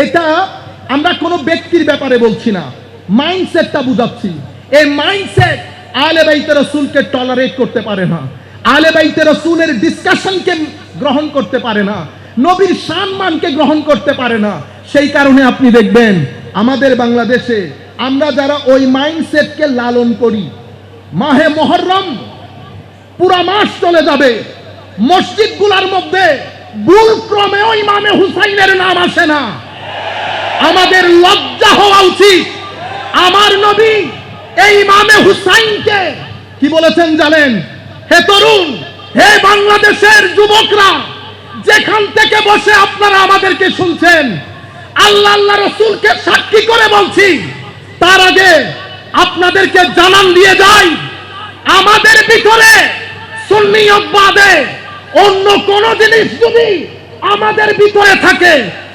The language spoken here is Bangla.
এটা আমরা কোনো ব্যক্তির ব্যাপারে বলছি না, মাইন্ডসেটটা বুঝাচ্ছি। এই মাইন্ডসেট আহলে বাইতে রাসূলকে টলারেট করতে পারে না, আহলে বাইতে রাসূলের ডিসকাশনকে গ্রহণ করতে পারে না, নবীর সম্মানকে গ্রহণ করতে পারে না। সেই কারণে আপনি দেখবেন আমাদের বাংলাদেশে আমরা যারা ওই মাইন্ডসেটকে লালন করি, মাহে মুহররম পুরা মাস চলে যাবে, মসজিদগুলোর মধ্যে ভুলক্রমেও ইমামে হুসাইনের নাম আসে না। আমাদের লজ্জা হওয়া উচিত। আমার নবী এই ইমামে হুসাইনকে কি বলেছেন জানেন? হে তরুণ, হে বাংলাদেশের যুবকরা, যেখান থেকে বসে আপনারা আমাদেরকে শুনছেন, আল্লাহ আল্লাহ রাসূলকে সাক্ষী করে বলছি, তার আগে আপনাদেরকে জানান দিয়ে যাই, আমাদের ভিতরে সুন্নিয়ত বাদে অন্য কোন জিনিস যদি আমাদের ভিতরে থাকে,